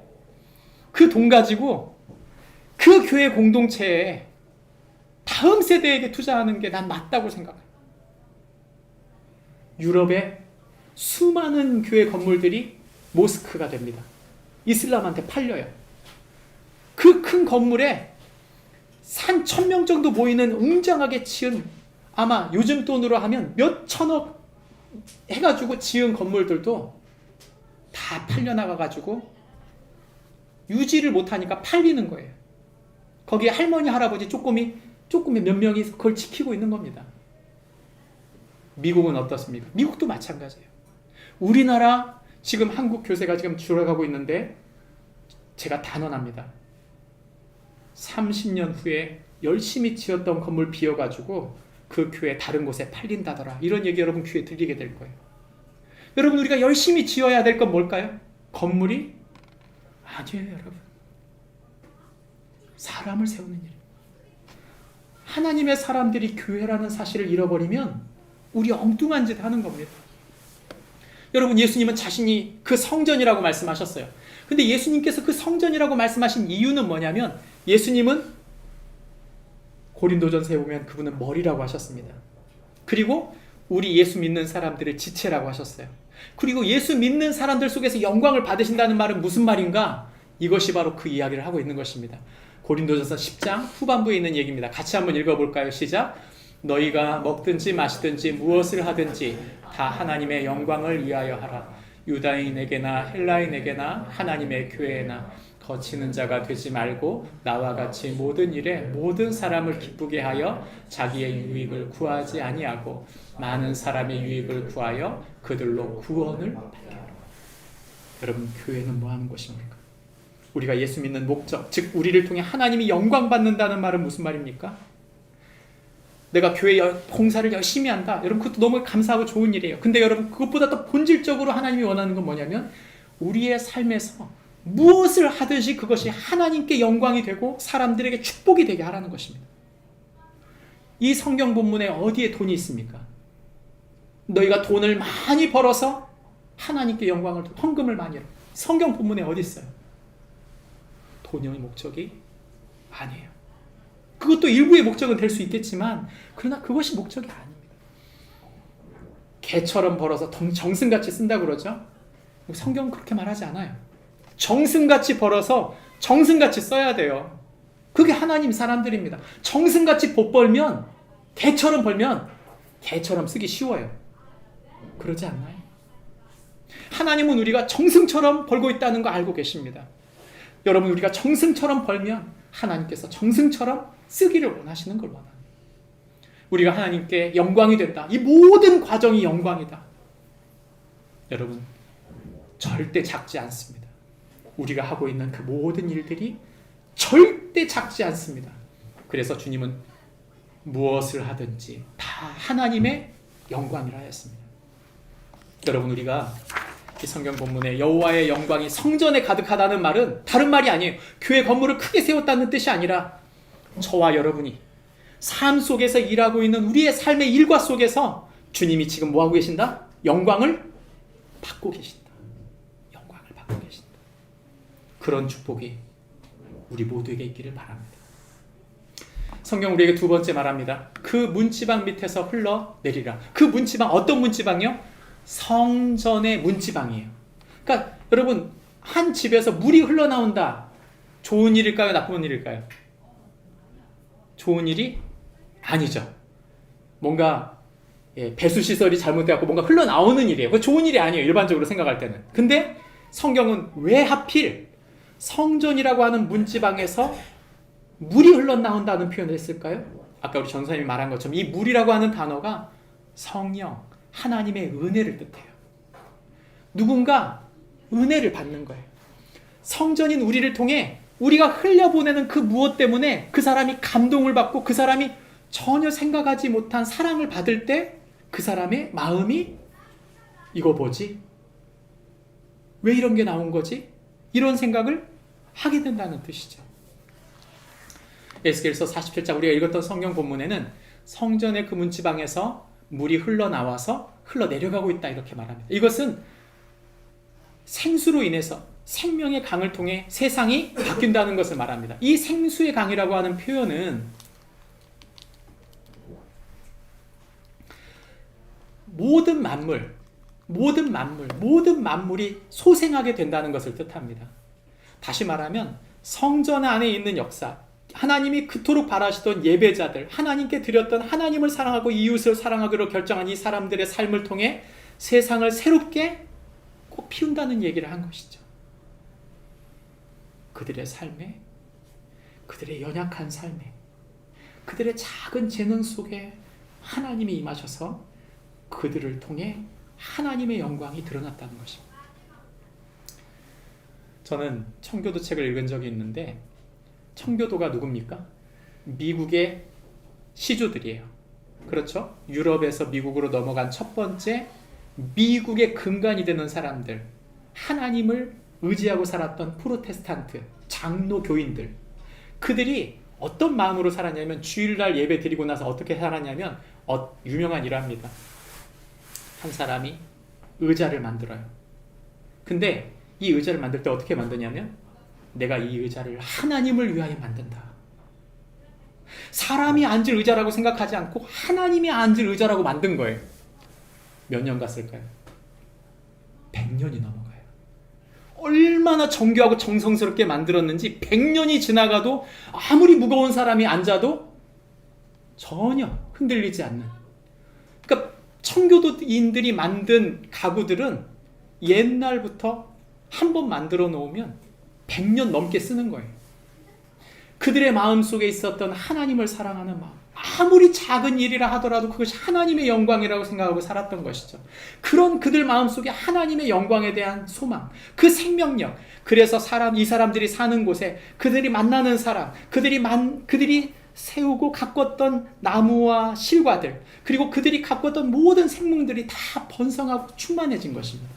그 돈 가지고 그 교회 공동체에 다음 세대에게 투자하는 게 난 맞다고 생각해요. 유럽의 수많은 교회 건물들이 모스크가 됩니다. 이슬람한테 팔려요. 그 큰 건물에 산 1000명 정도 모이는 웅장하게 지은, 아마 요즘 돈으로 하면 몇 천억 해가지고 지은 건물들도 다 팔려나가가지고 유지를 못하니까 팔리는 거예요. 거기에 할머니 할아버지 쪼꼬미 몇 명이 그걸 지키고 있는 겁니다. 미국은 어떻습니까? 미국도 마찬가지예요. 우리나라 지금 한국 교세가 지금 줄어가고 있는데 제가 단언합니다. 30년 후에 열심히 지었던 건물 비어가지고 그 교회 다른 곳에 팔린다더라. 이런 얘기 여러분 귀에 들리게 될 거예요. 여러분, 우리가 열심히 지어야 될 건 뭘까요? 건물이? 아니에요, 여러분. 사람을 세우는 일. 하나님의 사람들이 교회라는 사실을 잃어버리면 우리 엉뚱한 짓 하는 겁니다. 여러분, 예수님은 자신이 그 성전이라고 말씀하셨어요. 근데 예수님께서 그 성전이라고 말씀하신 이유는 뭐냐면, 예수님은 고린도전서에 보면 그분은 머리라고 하셨습니다. 그리고 우리 예수 믿는 사람들을 지체라고 하셨어요. 그리고 예수 믿는 사람들 속에서 영광을 받으신다는 말은 무슨 말인가? 이것이 바로 그 이야기를 하고 있는 것입니다. 고린도전서 10장 후반부에 있는 얘기입니다. 같이 한번 읽어볼까요? 시작. 너희가 먹든지 마시든지 무엇을 하든지 다 하나님의 영광을 위하여 하라. 유다인에게나 헬라인에게나 하나님의 교회에나 거치는 자가 되지 말고 나와 같이 모든 일에 모든 사람을 기쁘게 하여 자기의 유익을 구하지 아니하고 많은 사람의 유익을 구하여 그들로 구원을 받게 하라. 여러분, 교회는 뭐 하는 것입니까? 우리가 예수 믿는 목적, 즉 우리를 통해 하나님이 영광 받는다는 말은 무슨 말입니까? 내가 교회 봉사를 열심히 한다. 여러분, 그것도 너무 감사하고 좋은 일이에요. 근데 여러분, 그것보다 더 본질적으로 하나님이 원하는 건 뭐냐면, 우리의 삶에서 무엇을 하듯이 그것이 하나님께 영광이 되고 사람들에게 축복이 되게 하라는 것입니다. 이 성경 본문에 어디에 돈이 있습니까? 너희가 돈을 많이 벌어서 하나님께 영광을, 헌금을 많이 해라. 성경 본문에 어디 있어요? 돈의 목적이 아니에요. 그것도 일부의 목적은 될 수 있겠지만, 그러나 그것이 목적이 아닙니다. 개처럼 벌어서 정승같이 쓴다고 그러죠? 성경은 그렇게 말하지 않아요. 정승같이 벌어서 정승같이 써야 돼요. 그게 하나님 사람들입니다. 정승같이 못 벌면, 개처럼 벌면 개처럼 쓰기 쉬워요. 그러지 않나요? 하나님은 우리가 정승처럼 벌고 있다는 거 알고 계십니다. 여러분, 우리가 정승처럼 벌면 하나님께서 정승처럼 쓰기를 원하시는 걸 원합니다. 우리가 하나님께 영광이 된다. 이 모든 과정이 영광이다. 여러분, 절대 작지 않습니다. 우리가 하고 있는 그 모든 일들이 절대 작지 않습니다. 그래서 주님은 무엇을 하든지 다 하나님의 영광이라 했습니다. 여러분, 우리가 이 성경 본문에 여호와의 영광이 성전에 가득하다는 말은 다른 말이 아니에요. 교회 건물을 크게 세웠다는 뜻이 아니라 저와 여러분이 삶 속에서 일하고 있는 우리의 삶의 일과 속에서 주님이 지금 뭐하고 계신다? 영광을 받고 계신다. 영광을 받고 계신다. 그런 축복이 우리 모두에게 있기를 바랍니다. 성경 우리에게 두 번째 말합니다. 그 문지방 밑에서 흘러내리라. 그 문지방, 어떤 문지방이요? 성전의 문지방이에요. 그러니까 여러분, 한 집에서 물이 흘러나온다. 좋은 일일까요? 나쁜 일일까요? 좋은 일이 아니죠. 뭔가 배수시설이 잘못되었고 뭔가 흘러나오는 일이에요. 그거 좋은 일이 아니에요. 일반적으로 생각할 때는. 근데 성경은 왜 하필 성전이라고 하는 문지방에서 물이 흘러나온다는 표현을 했을까요? 아까 우리 전사님이 말한 것처럼 이 물이라고 하는 단어가 성령, 하나님의 은혜를 뜻해요. 누군가 은혜를 받는 거예요. 성전인 우리를 통해 우리가 흘려보내는 그 무엇 때문에 그 사람이 감동을 받고 그 사람이 전혀 생각하지 못한 사랑을 받을 때 그 사람의 마음이 이거 뭐지? 왜 이런 게 나온 거지? 이런 생각을 하게 된다는 뜻이죠. 에스겔서 47장 우리가 읽었던 성경 본문에는 성전의 그 문지방에서 물이 흘러나와서 흘러내려가고 있다 이렇게 말합니다. 이것은 생수로 인해서 생명의 강을 통해 세상이 바뀐다는 것을 말합니다. 이 생수의 강이라고 하는 표현은 모든 만물이 소생하게 된다는 것을 뜻합니다. 다시 말하면 성전 안에 있는 역사, 하나님이 그토록 바라시던 예배자들, 하나님께 드렸던 하나님을 사랑하고 이웃을 사랑하기로 결정한 이 사람들의 삶을 통해 세상을 새롭게 꼭 피운다는 얘기를 한 것이죠. 그들의 삶에, 그들의 연약한 삶에, 그들의 작은 재능 속에 하나님이 임하셔서 그들을 통해 하나님의 영광이 드러났다는 것입니다. 저는 청교도 책을 읽은 적이 있는데, 청교도가 누굽니까? 미국의 시주들이에요. 그렇죠? 유럽에서 미국으로 넘어간 첫 번째 미국의 근간이 되는 사람들, 하나님을 의지하고 살았던 프로테스탄트, 장로 교인들, 그들이 어떤 마음으로 살았냐면, 주일날 예배 드리고 나서 어떻게 살았냐면, 유명한 일화입니다. 한 사람이 의자를 만들어요. 근데 이 의자를 만들 때 어떻게 만드냐면, 내가 이 의자를 하나님을 위하여 만든다. 사람이 앉을 의자라고 생각하지 않고 하나님이 앉을 의자라고 만든 거예요. 몇 년 갔을까요? 100년이 넘어가요. 얼마나 정교하고 정성스럽게 만들었는지 100년이 지나가도 아무리 무거운 사람이 앉아도 전혀 흔들리지 않는. 그러니까 청교도인들이 만든 가구들은 옛날부터 한 번 만들어 놓으면 100년 넘게 쓰는 거예요. 그들의 마음속에 있었던 하나님을 사랑하는 마음, 아무리 작은 일이라 하더라도 그것이 하나님의 영광이라고 생각하고 살았던 것이죠. 그런 그들 마음속에 하나님의 영광에 대한 소망, 그 생명력. 그래서 이 사람들이 사는 곳에 그들이 만나는 사람, 그들이 세우고 가꿨던 나무와 실과들, 그리고 그들이 가꿨던 모든 생명들이 다 번성하고 충만해진 것입니다.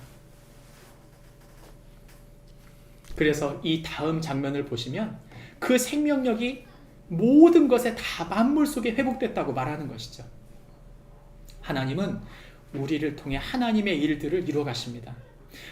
그래서 이 다음 장면을 보시면 그 생명력이 모든 것에 다 만물 속에 회복됐다고 말하는 것이죠. 하나님은 우리를 통해 하나님의 일들을 이루어 가십니다.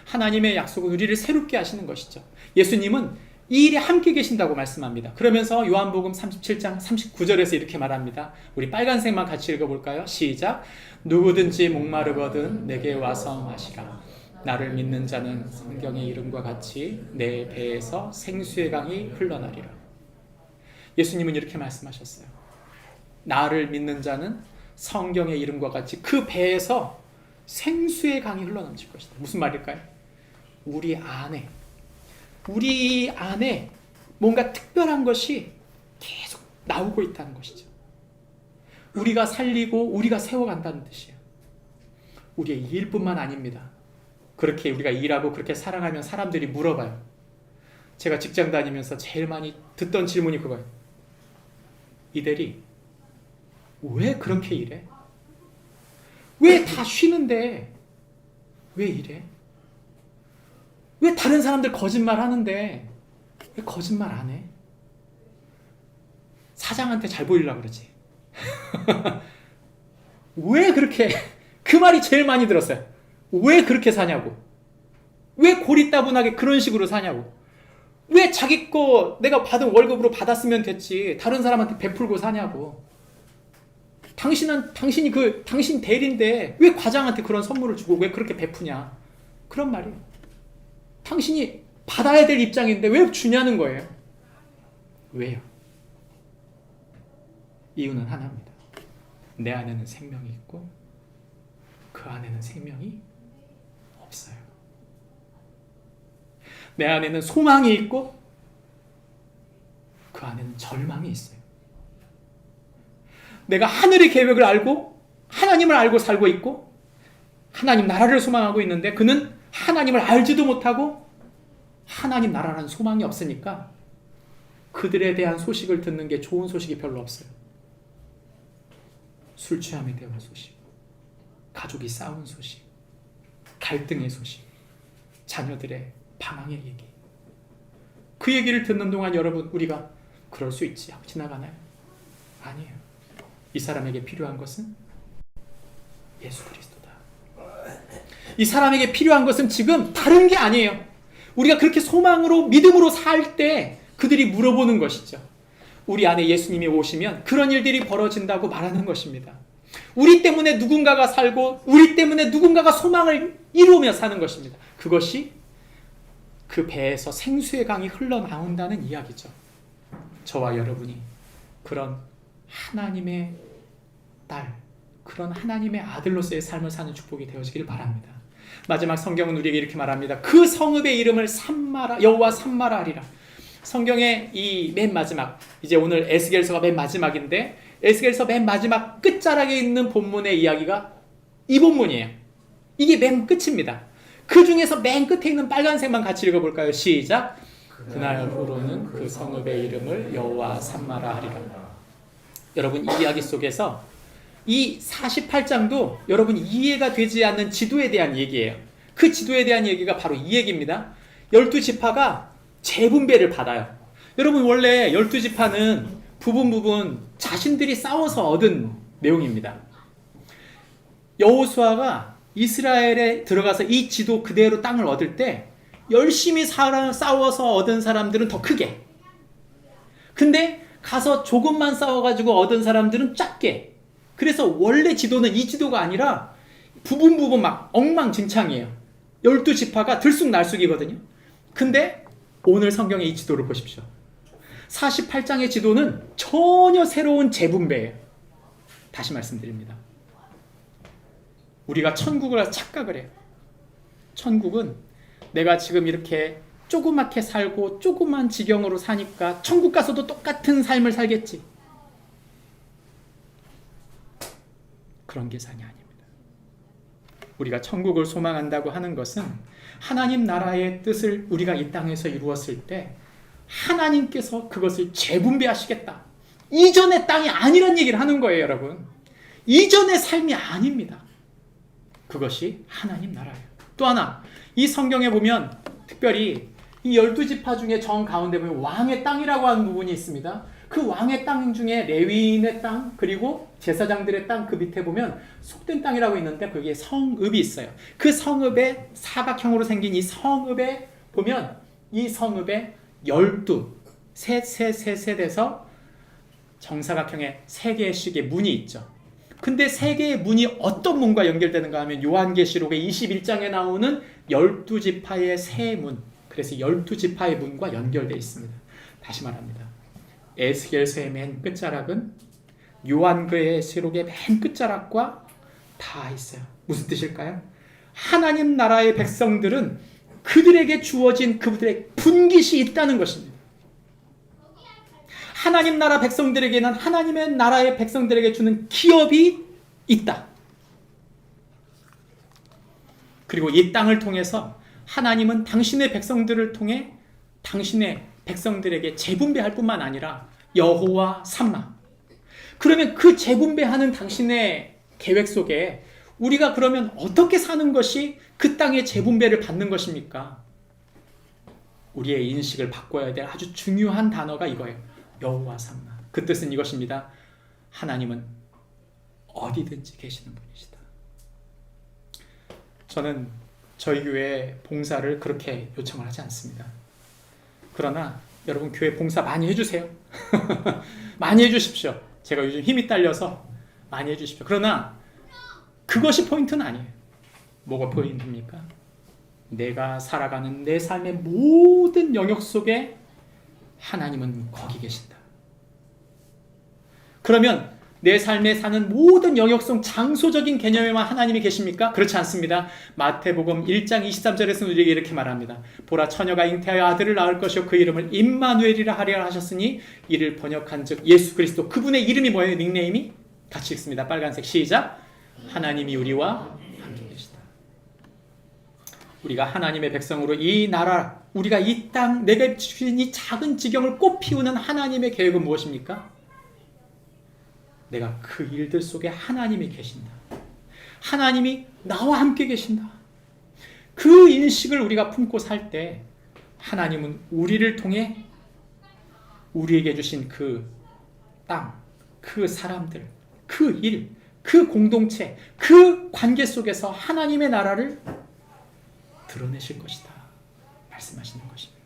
하나님의 약속은 우리를 새롭게 하시는 것이죠. 예수님은 이 일에 함께 계신다고 말씀합니다. 그러면서 요한복음 37장 39절에서 이렇게 말합니다. 우리 빨간색만 같이 읽어볼까요? 시작. 누구든지 목마르거든 내게 와서 마시라. 나를 믿는 자는 성경의 이름과 같이 내 배에서 생수의 강이 흘러나리라. 예수님은 이렇게 말씀하셨어요. 나를 믿는 자는 성경의 이름과 같이 그 배에서 생수의 강이 흘러넘칠 것이다. 무슨 말일까요? 우리 안에 뭔가 특별한 것이 계속 나오고 있다는 것이죠. 우리가 살리고 우리가 세워간다는 뜻이에요. 우리의 일뿐만 아닙니다. 그렇게 우리가 일하고 그렇게 살아가면 사람들이 물어봐요. 제가 직장 다니면서 제일 많이 듣던 질문이 그거예요. 이 대리, 왜 그렇게 일해? 왜 다 쉬는데 왜 이래? 왜 다른 사람들 거짓말 하는데 왜 거짓말 안 해? 사장한테 잘 보이려고 그러지. 왜 그렇게, 그 말이 제일 많이 들었어요. 왜 그렇게 사냐고. 왜 고리따분하게 그런 식으로 사냐고. 왜 자기 거 내가 받은 월급으로 받았으면 됐지 다른 사람한테 베풀고 사냐고. 당신 대리인데 왜 과장한테 그런 선물을 주고 왜 그렇게 베푸냐. 그런 말이에요. 당신이 받아야 될 입장인데 왜 주냐는 거예요. 왜요? 이유는 하나입니다. 내 안에는 생명이 있고 그 안에는 생명이 없어요. 내 안에는 소망이 있고 그 안에는 절망이 있어요. 내가 하늘의 계획을 알고 하나님을 알고 살고 있고 하나님 나라를 소망하고 있는데 그는 하나님을 알지도 못하고 하나님 나라라는 소망이 없으니까 그들에 대한 소식을 듣는 게 좋은 소식이 별로 없어요. 술 취함에 대한 소식, 가족이 싸운 소식, 갈등의 소식, 자녀들의 방황의 얘기. 그 얘기를 듣는 동안 여러분 우리가 그럴 수 있지 하고 지나가나요? 아니에요. 이 사람에게 필요한 것은 예수 그리스도다. 이 사람에게 필요한 것은 지금 다른 게 아니에요. 우리가 그렇게 소망으로 믿음으로 살 때 그들이 물어보는 것이죠. 우리 안에 예수님이 오시면 그런 일들이 벌어진다고 말하는 것입니다. 우리 때문에 누군가가 살고 우리 때문에 누군가가 소망을 이루며 사는 것입니다. 그것이 그 배에서 생수의 강이 흘러나온다는 이야기죠. 저와 여러분이 그런 하나님의 딸, 그런 하나님의 아들로서의 삶을 사는 축복이 되어지길 바랍니다. 마지막 성경은 우리에게 이렇게 말합니다. 그 성읍의 이름을 삼마라, 여호와 삼마라 하리라. 성경의 이 맨 마지막, 이제 오늘 에스겔서가 맨 마지막인데 에스겔서 맨 마지막 끝자락에 있는 본문의 이야기가 이 본문이에요. 이게 맨 끝입니다. 그 중에서 맨 끝에 있는 빨간색만 같이 읽어볼까요? 시작. 그날부로는 그 성읍의 이름을 여호와 삼마라 하리라. 여러분, 이 이야기 속에서 이 48장도 여러분 이해가 되지 않는 지도에 대한 얘기예요. 그 지도에 대한 얘기가 바로 이 얘기입니다. 12지파가 재분배를 받아요. 여러분, 원래 12지파는 부분 자신들이 싸워서 얻은 내용입니다. 여호수아가 이스라엘에 들어가서 이 지도 그대로 땅을 얻을 때 열심히 싸워서 얻은 사람들은 더 크게, 근데 가서 조금만 싸워가지고 얻은 사람들은 작게. 그래서 원래 지도는 이 지도가 아니라 부분 막 엉망진창이에요. 12지파가 들쑥날쑥이거든요. 근데 오늘 성경의 이 지도를 보십시오. 48장의 지도는 전혀 새로운 재분배예요. 다시 말씀드립니다. 우리가 천국을 가서 착각을 해요. 천국은 내가 지금 이렇게 조그맣게 살고 조그만 지경으로 사니까 천국 가서도 똑같은 삶을 살겠지. 그런 계산이 아닙니다. 우리가 천국을 소망한다고 하는 것은 하나님 나라의 뜻을 우리가 이 땅에서 이루었을 때 하나님께서 그것을 재분배하시겠다. 이전의 땅이 아니란 얘기를 하는 거예요, 여러분. 이전의 삶이 아닙니다. 그것이 하나님 나라예요. 또 하나, 이 성경에 보면 특별히 이 12지파 중에 정 가운데 보면 왕의 땅이라고 하는 부분이 있습니다. 그 왕의 땅 중에 레위인의 땅, 그리고 제사장들의 땅, 그 밑에 보면 속된 땅이라고 있는데 거기에 성읍이 있어요. 그 성읍에 사각형으로 생긴 이 성읍에 보면 이 성읍에 12 셋에서 정사각형의 3개씩의 문이 있죠. 근데 3개의 문이 어떤 문과 연결되는가 하면 요한계시록의 21장에 나오는 12지파의 세 문, 그래서 12지파의 문과 연결되어 있습니다. 다시 말합니다. 에스겔서의 맨 끝자락은 요한계시록의 맨 끝자락과 다 있어요. 무슨 뜻일까요? 하나님 나라의 백성들은 그들에게 주어진 그들의 분깃이 있다는 것입니다. 하나님 나라 백성들에게는 하나님의 나라의 백성들에게 주는 기업이 있다. 그리고 이 땅을 통해서 하나님은 당신의 백성들을 통해 당신의 백성들에게 재분배할 뿐만 아니라 여호와 삼마. 그러면 그 재분배하는 당신의 계획 속에 우리가 그러면 어떻게 사는 것이 그 땅의 재분배를 받는 것입니까? 우리의 인식을 바꿔야 될 아주 중요한 단어가 이거예요. 여호와 삼마. 그 뜻은 이것입니다. 하나님은 어디든지 계시는 분이시다. 저는 저희 교회 봉사를 그렇게 요청을 하지 않습니다. 그러나 여러분 교회 봉사 많이 해주세요. 많이 해주십시오. 제가 요즘 힘이 딸려서 많이 해주십시오. 그러나 그것이 포인트는 아니에요. 뭐가 포인트입니까? 내가 살아가는 내 삶의 모든 영역 속에 하나님은 거기 계신다. 그러면 내 삶에 사는 모든 영역 속 장소적인 개념에만 하나님이 계십니까? 그렇지 않습니다. 마태복음 1장 23절에서는 우리에게 이렇게 말합니다. 보라, 처녀가 잉태하여 아들을 낳을 것이요 그 이름을 임마누엘이라 하리라 하셨으니 이를 번역한 즉 예수 그리스도. 그분의 이름이 뭐예요? 닉네임이? 같이 읽습니다. 빨간색 시작. 하나님이 우리와 함께 계시다. 우리가 하나님의 백성으로 이 나라, 우리가 이 땅, 내가 주신 이 작은 지경을 꽃 피우는 하나님의 계획은 무엇입니까? 내가 그 일들 속에 하나님이 계신다. 하나님이 나와 함께 계신다. 그 인식을 우리가 품고 살 때 하나님은 우리를 통해 우리에게 주신 그 땅, 그 사람들, 그 일, 그 공동체, 그 관계 속에서 하나님의 나라를 드러내실 것이다. 말씀하시는 것입니다.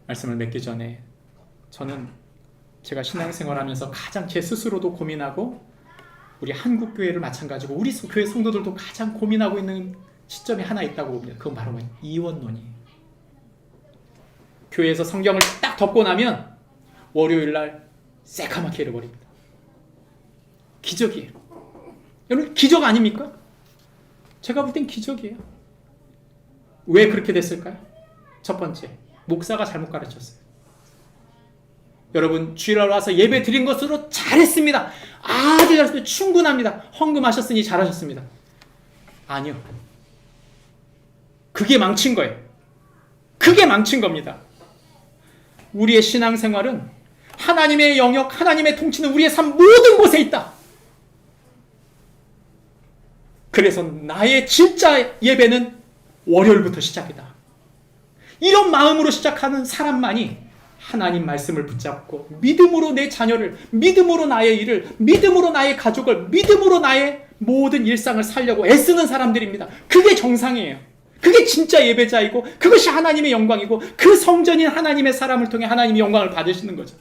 말씀을 맺기 전에 저는 제가 신앙생활하면서 가장 제 스스로도 고민하고 우리 한국교회를 마찬가지고 우리 교회 성도들도 가장 고민하고 있는 시점이 하나 있다고 봅니다. 그건 바로 이원론이에요. 교회에서 성경을 딱 덮고 나면 월요일날 새카맣게 잃어버립니다. 기적이에요. 여러분 기적 아닙니까? 제가 볼 땐 기적이에요. 왜 그렇게 됐을까요? 첫 번째, 목사가 잘못 가르쳤어요. 여러분 주일날 와서 예배 드린 것으로 잘했습니다. 아주 잘했습니다. 충분합니다. 헌금하셨으니 잘하셨습니다. 아니요. 그게 망친 거예요. 그게 망친 겁니다. 우리의 신앙생활은 하나님의 영역, 하나님의 통치는 우리의 삶 모든 곳에 있다. 그래서 나의 진짜 예배는 월요일부터 시작이다. 이런 마음으로 시작하는 사람만이 하나님 말씀을 붙잡고 믿음으로 내 자녀를, 믿음으로 나의 일을, 믿음으로 나의 가족을, 믿음으로 나의 모든 일상을 살려고 애쓰는 사람들입니다. 그게 정상이에요. 그게 진짜 예배자이고 그것이 하나님의 영광이고 그 성전인 하나님의 사람을 통해 하나님이 영광을 받으시는 거죠.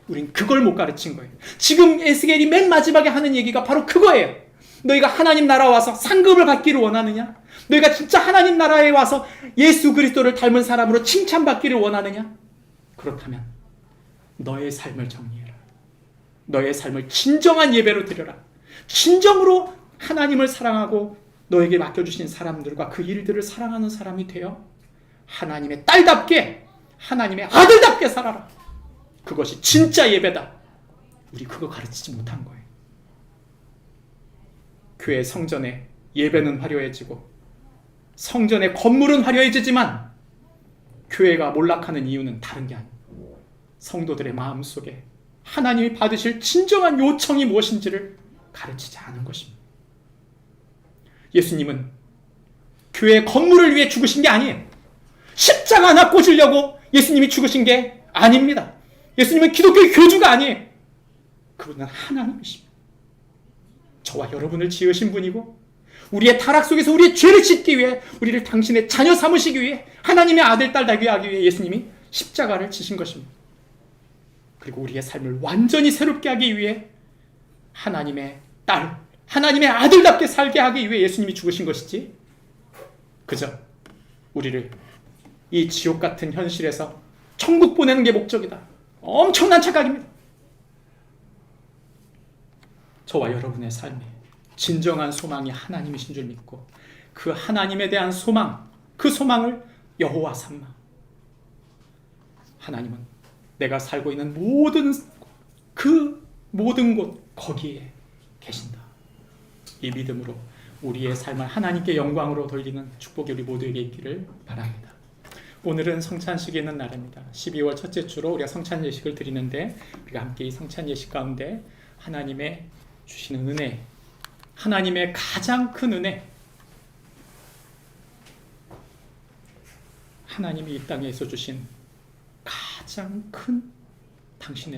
우린 그걸 못 가르친 거예요. 지금 에스겔이 맨 마지막에 하는 얘기가 바로 그거예요. 너희가 하나님 나라 와서 상급을 받기를 원하느냐? 너희가 진짜 하나님 나라에 와서 예수 그리스도를 닮은 사람으로 칭찬받기를 원하느냐? 그렇다면 너의 삶을 정리해라. 너의 삶을 진정한 예배로 드려라. 진정으로 하나님을 사랑하고 너에게 맡겨주신 사람들과 그 일들을 사랑하는 사람이 되어 하나님의 딸답게, 하나님의 아들답게 살아라. 그것이 진짜 예배다. 우리 그거 가르치지 못한 거예요. 교회 성전의 예배는 화려해지고 성전의 건물은 화려해지지만 교회가 몰락하는 이유는 다른 게 아니고 성도들의 마음속에 하나님이 받으실 진정한 요청이 무엇인지를 가르치지 않은 것입니다. 예수님은 교회 건물을 위해 죽으신 게 아니에요. 십자가 하나 꽂으려고 예수님이 죽으신 게 아닙니다. 예수님은 기독교의 교주가 아니에요. 그분은 하나님이십니다. 저와 여러분을 지으신 분이고 우리의 타락 속에서 우리의 죄를 씻기 위해 우리를 당신의 자녀 삼으시기 위해 하나님의 아들, 딸 되게 하기 위해 예수님이 십자가를 지신 것입니다. 그리고 우리의 삶을 완전히 새롭게 하기 위해 하나님의 딸, 하나님의 아들답게 살게 하기 위해 예수님이 죽으신 것이지 그저 우리를 이 지옥 같은 현실에서 천국 보내는 게 목적이다. 엄청난 착각입니다. 저와 여러분의 삶에 진정한 소망이 하나님이신 줄 믿고 그 하나님에 대한 소망, 그 소망을 여호와 삼아 하나님은 내가 살고 있는 모든 곳 거기에 계신다. 이 믿음으로 우리의 삶을 하나님께 영광으로 돌리는 축복이 우리 모두에게 있기를 바랍니다. 오늘은 성찬식이 있는 날입니다. 12월 첫째 주로 우리가 성찬 예식을 드리는데 우리가 함께 이 성찬 예식 가운데 하나님의 주시는 은혜, 하나님의 가장 큰 은혜, 하나님이 이 땅에서 주신 가장 큰 당신의